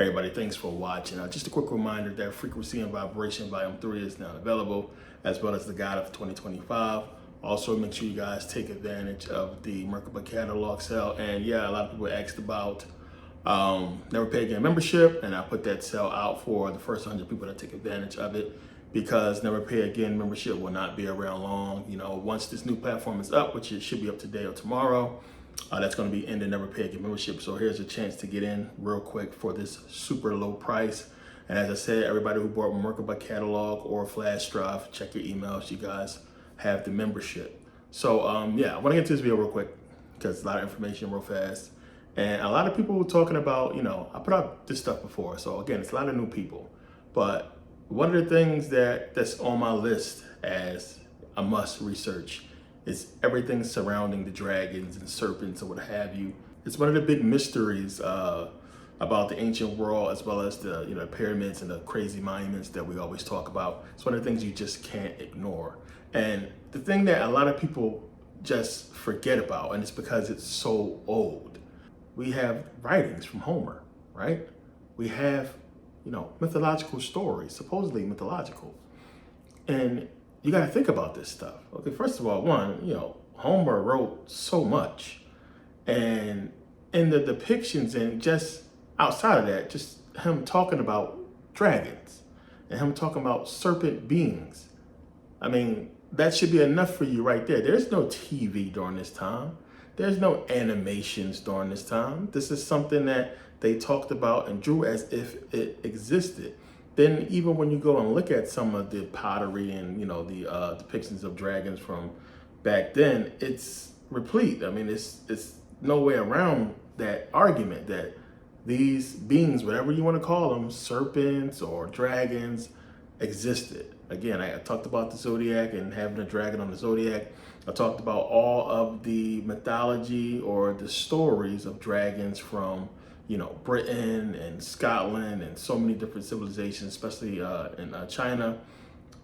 Everybody, thanks for watching. Just a quick reminder that Frequency and Vibration Volume 3 is now available, as well as the Guide of 2025. Also, make sure you guys take advantage of the Merkabah catalog sale. And yeah, a lot of people asked about Never Pay Again membership, and I put that sale out for the first 100 people that take advantage of it, because Never Pay Again membership will not be around long. You know, once this new platform is up, which it should be up today or tomorrow, that's going to be in the Never Pay Again membership. So here's a chance to get in real quick for this super low price. And as I said, everybody who bought Merkabah catalog or flash drive, check your emails. You guys have the membership. So yeah, I want to get to this video real quick because a lot of information real fast. And a lot of people were talking about, you know, I put out this stuff before. So again, it's a lot of new people. But one of the things that's on my list as a must research is everything surrounding the dragons and serpents or what have you. It's one of the big mysteries about the ancient world, as well as the pyramids and the crazy monuments that we always talk about. It's one of the things you just can't ignore. And the thing that a lot of people just forget about, and it's because it's so old. We have writings from Homer, right? We have, mythological stories, supposedly mythological. And you got to think about this stuff. Okay, first of all, Homer wrote so much. And in the depictions and just outside of that, just him talking about dragons and him talking about serpent beings. I mean, that should be enough for you right there. There's no TV during this time. There's no animations during this time. This is something that they talked about and drew as if it existed. Then even when you go and look at some of the pottery and, the depictions of dragons from back then, it's replete. I mean, it's no way around that argument that these beings, whatever you want to call them, serpents or dragons, existed. Again, I talked about the zodiac and having a dragon on the zodiac. I talked about all of the mythology or the stories of dragons from, Britain and Scotland and so many different civilizations, especially in China.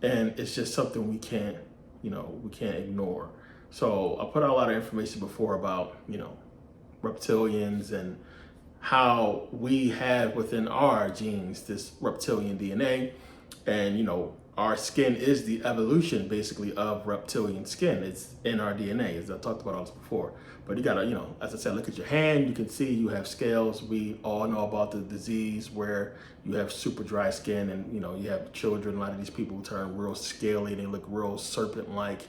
And it's just something we can't ignore. So I put out a lot of information before about, reptilians and how we have within our genes this reptilian DNA. And, our skin is the evolution basically of reptilian skin. It's in our DNA, as I talked about all this before. But you gotta, as I said, look at your hand. You can see you have scales. We all know about the disease where you have super dry skin and, you have children. A lot of these people turn real scaly. They look real serpent-like.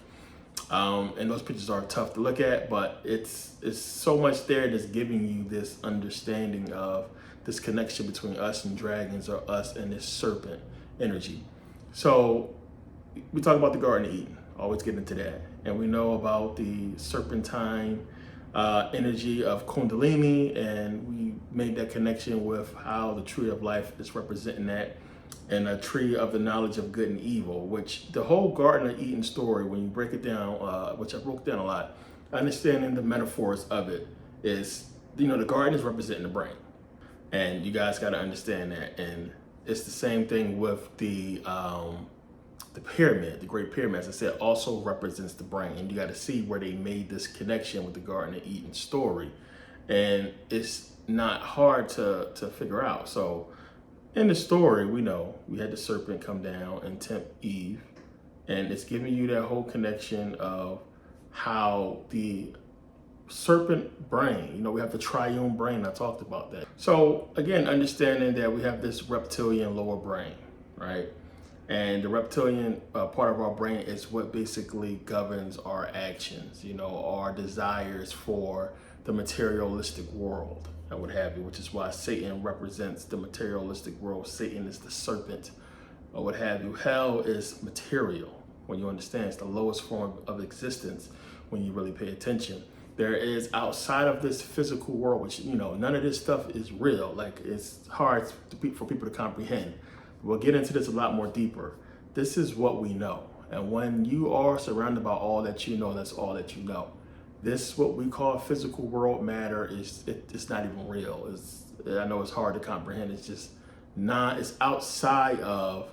And those pictures are tough to look at, but it's so much there that's giving you this understanding of this connection between us and dragons, or us and this serpent energy. So we talk about the Garden of Eden, always get into that. And we know about the serpentine energy of Kundalini, and we made that connection with how the tree of life is representing that, and a tree of the knowledge of good and evil, which the whole Garden of Eden story, when you break it down, which I broke down a lot, understanding the metaphors of it is, the garden is representing the brain. And you guys got to understand that. And it's the same thing with the pyramid, the Great Pyramid, as I said, also represents the brain. And you got to see where they made this connection with the Garden of Eden story. And it's not hard to figure out. So in the story, we know we had the serpent come down and tempt Eve. And it's giving you that whole connection of how the serpent brain, we have the triune brain. I talked about that. So again, understanding that we have this reptilian lower brain, right? And the reptilian part of our brain is what basically governs our actions, our desires for the materialistic world and what have you, which is why Satan represents the materialistic world. Satan is the serpent or what have you. Hell is material. When you understand, it's the lowest form of existence when you really pay attention. There is outside of this physical world, which, none of this stuff is real. Like, it's hard for people to comprehend. We'll get into this a lot more deeper. This is what we know. And when you are surrounded by all that you know, that's all that you know. This, what we call physical world matter, it's not even real. I know it's hard to comprehend. It's just not, it's outside of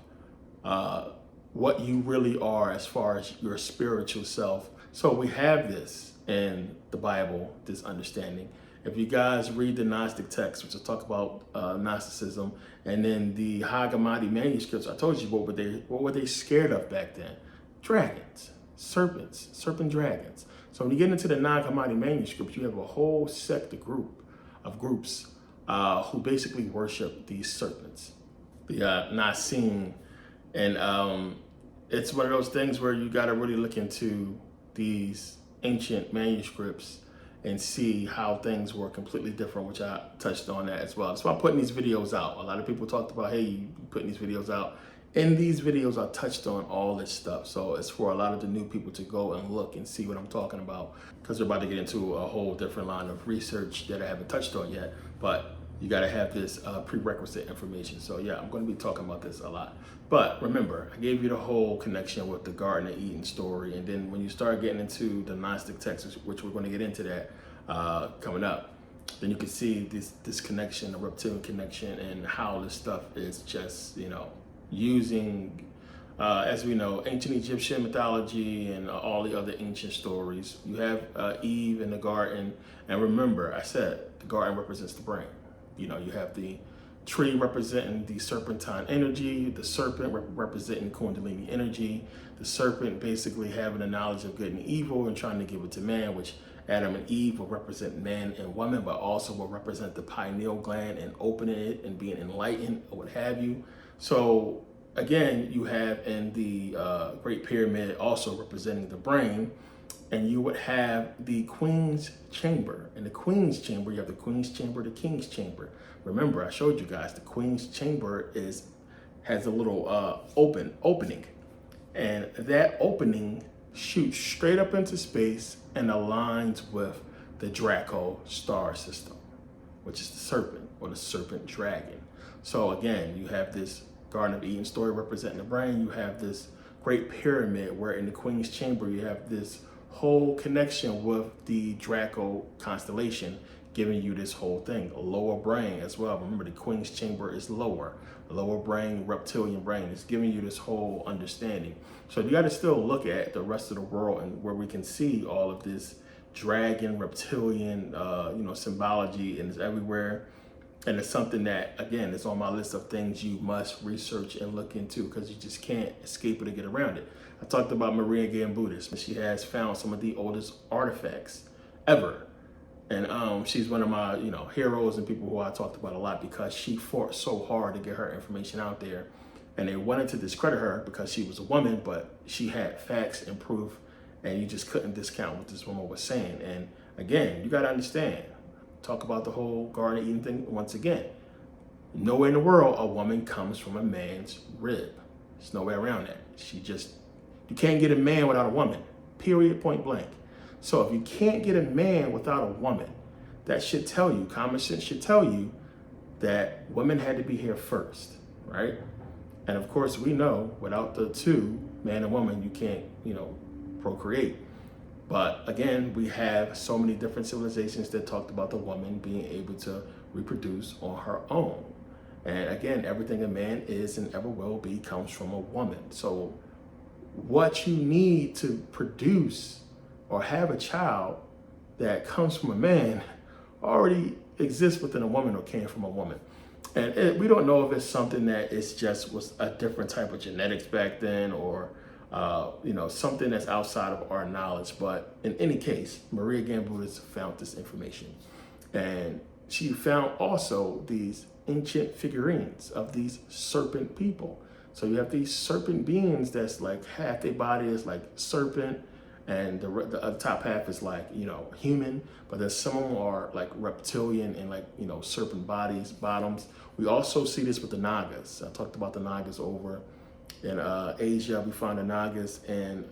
what you really are as far as your spiritual self. So we have this in the Bible, this understanding. If you guys read the Gnostic texts, which will talk about Gnosticism, and then the Hag Hammadi manuscripts, I told you what were they scared of back then? Dragons, serpents, serpent dragons. So when you get into the Nag Hammadi manuscripts, you have a whole sect of groups who basically worship these serpents, the Nassim. And it's one of those things where you got to really look into these ancient manuscripts and see how things were completely different, which I touched on that as well. That's why I'm putting these videos out. A lot of people talked about, hey, you putting these videos out. In these videos, I touched on all this stuff. So it's for a lot of the new people to go and look and see what I'm talking about, because they're about to get into a whole different line of research that I haven't touched on yet. But you got to have this prerequisite information. So yeah, I'm going to be talking about this a lot. But remember, I gave you the whole connection with the Garden of Eden story. And then when you start getting into the Gnostic texts, which we're going to get into that coming up, then you can see this connection, the reptilian connection, and how this stuff is just, using, as we know, ancient Egyptian mythology and all the other ancient stories. You have Eve in the garden. And remember, I said the garden represents the brain. You have the tree representing the serpentine energy, the serpent representing Kundalini energy, the serpent basically having the knowledge of good and evil and trying to give it to man, which Adam and Eve will represent man and woman, but also will represent the pineal gland and opening it and being enlightened or what have you. So again, you have in the Great Pyramid also representing the brain, and you would have the Queen's Chamber. In the Queen's Chamber, you have the Queen's Chamber, the King's Chamber. Remember, I showed you guys the Queen's Chamber has a little opening, and that opening shoots straight up into space and aligns with the Draco star system, which is the serpent or the Serpent Dragon. So again, you have this Garden of Eden story representing the brain. You have this Great Pyramid where in the Queen's Chamber, you have this whole connection with the Draco constellation, giving you this whole thing. A lower brain as well. Remember, the Queen's Chamber is lower. Lower brain, reptilian brain. Is giving you this whole understanding. So you got to still look at the rest of the world and where we can see all of this dragon, reptilian, symbology, and it's everywhere. And it's something that, again, is on my list of things you must research and look into, because you just can't escape it or get around it. I talked about Maria Gambudis. She has found some of the oldest artifacts ever. And she's one of my, heroes and people who I talked about a lot, because she fought so hard to get her information out there. And they wanted to discredit her because she was a woman, but she had facts and proof, and you just couldn't discount what this woman was saying. And again, you got to understand, talk about the whole Garden of Eden thing once again. Nowhere in the world a woman comes from a man's rib. There's no way around that. You can't get a man without a woman, period, point blank. So if you can't get a man without a woman, that should tell you, common sense should tell you that women had to be here first, right? And of course, we know without the two, man and woman, you can't, procreate. But again, we have so many different civilizations that talked about the woman being able to reproduce on her own. And again, everything a man is and ever will be comes from a woman. So what you need to produce or have a child that comes from a man already exists within a woman or came from a woman. And we don't know if it's something that was a different type of genetics back then, or something that's outside of our knowledge. But in any case, Maria Gambudis found this information. And she found also these ancient figurines of these serpent people. So you have these serpent beings that's like half their body is like serpent, and the top half is like, human, but then some of them are like reptilian and like, serpent bottoms. We also see this with the Nagas. I talked about the Nagas over in Asia. We find the Nagas in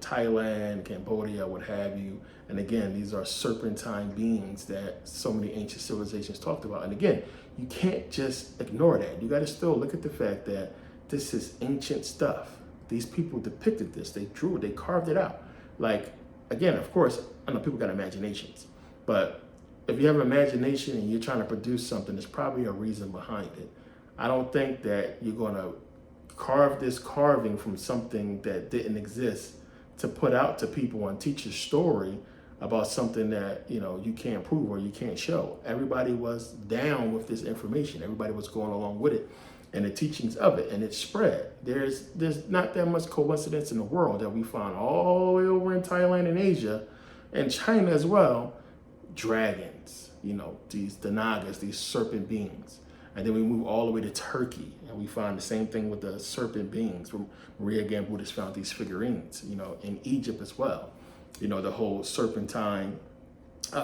Thailand, Cambodia, what have you. And again, these are serpentine beings that so many ancient civilizations talked about. And again, you can't just ignore that. You got to still look at the fact that this is ancient stuff. These people depicted this. They drew it. They carved it out. Like, again, of course, I know people got imaginations, but if you have an imagination and you're trying to produce something, there's probably a reason behind it. I don't think that you're going to carve this carving from something that didn't exist to put out to people and teach a story about something that, you know, you can't prove or you can't show. Everybody was down with this information. Everybody was going along with it and the teachings of it, and it spread. There's not that much coincidence in the world that we find all the way over in Thailand and Asia and China as well, dragons, you know, the Nagas, these serpent beings. And then we move all the way to Turkey, and we find the same thing with the serpent beings. Maria Gambudis found these figurines, you know, in Egypt as well. You know, the whole serpentine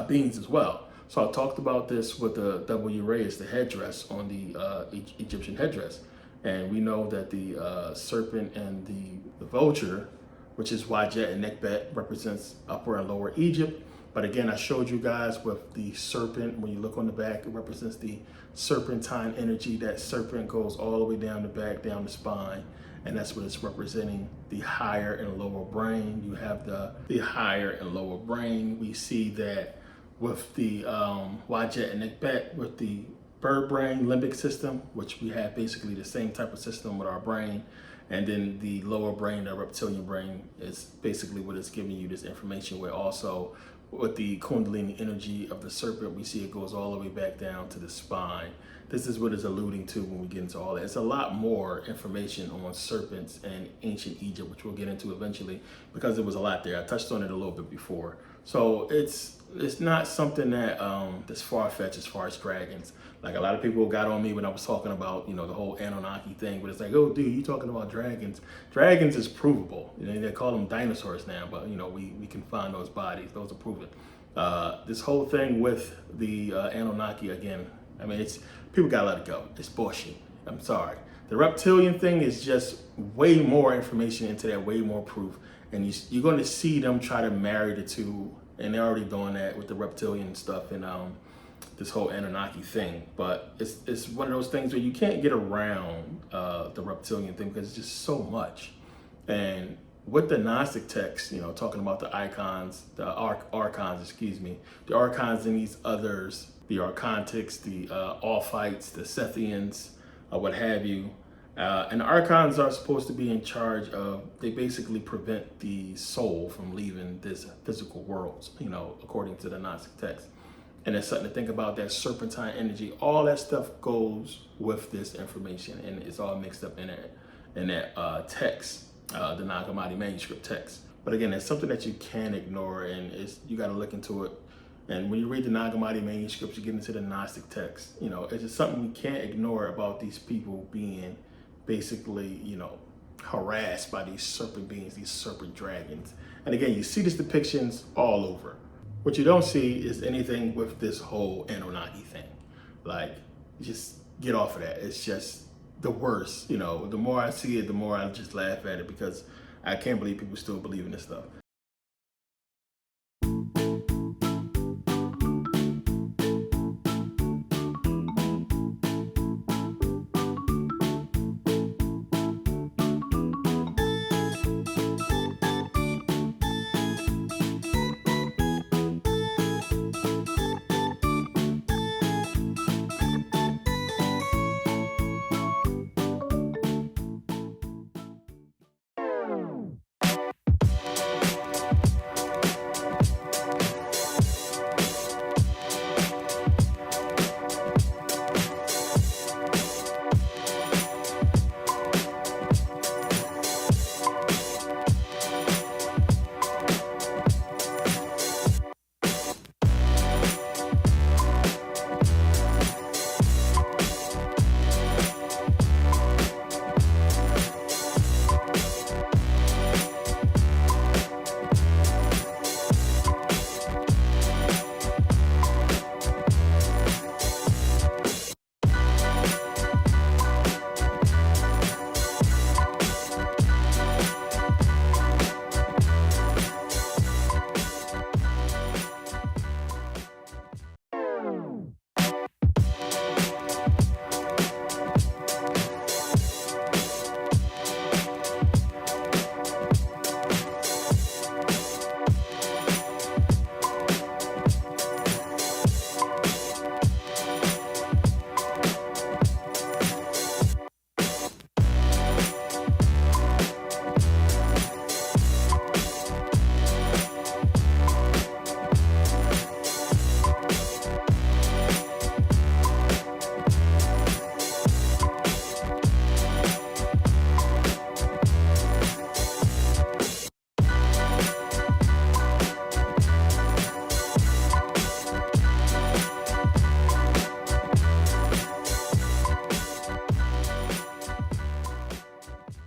beings as well. So I talked about this with the W rays, the headdress on the Egyptian headdress. And we know that the serpent and the vulture, which is Wajet and Nekbet, represents Upper and Lower Egypt. But again, I showed you guys with the serpent, when you look on the back, it represents the serpentine energy. That serpent goes all the way down the back, down the spine. And that's what it's representing, the higher and lower brain. You have the higher and lower brain. We see that with the Wajet and Nekbet, with the bird brain limbic system, which we have basically the same type of system with our brain. And then the lower brain, the reptilian brain, is basically what is giving you this information, where also with the Kundalini energy of the serpent, we see it goes all the way back down to the spine. This is what it's alluding to when we get into all that. It's a lot more information on serpents and ancient Egypt, which we'll get into eventually, because there was a lot there. I touched on it a little bit before. So it's not something that that's far-fetched as far as dragons. Like, a lot of people got on me when I was talking about, you know, the whole Anunnaki thing, but it's like, oh, dude, you talking about dragons. Dragons is provable. You know, they call them dinosaurs now, but, you know, we can find those bodies. Those are proven. This whole thing with the Anunnaki, again, I mean, people gotta let it go. It's bullshit. I'm sorry. The reptilian thing is just way more information into that, way more proof. And you're going to see them try to marry the two, and they're already doing that with the reptilian stuff and this whole Anunnaki thing. But it's one of those things where you can't get around the reptilian thing, because it's just so much. And with the Gnostic texts, you know, talking about the icons, the archons, the archons and these others, the archontics, the All-Fights, the Sethians, what have you. And the archons are supposed to be in charge of, they basically prevent the soul from leaving this physical world, you know, according to the Gnostic text. And it's something to think about, that serpentine energy. All that stuff goes with this information, and it's all mixed up in that text, the Nag Hammadi manuscript text. But again, it's something that you can't ignore, and you got to look into it. And when you read the Nag Hammadi manuscripts, you get into the Gnostic text. You know, it's just something we can't ignore about these people being basically, you know, harassed by these serpent beings, these serpent dragons. And again, you see these depictions all over. What you don't see is anything with this whole Anunnaki thing. Like, just get off of that. It's just the worst. You know, the more I see it, the more I just laugh at it, because I can't believe people still believe in this stuff.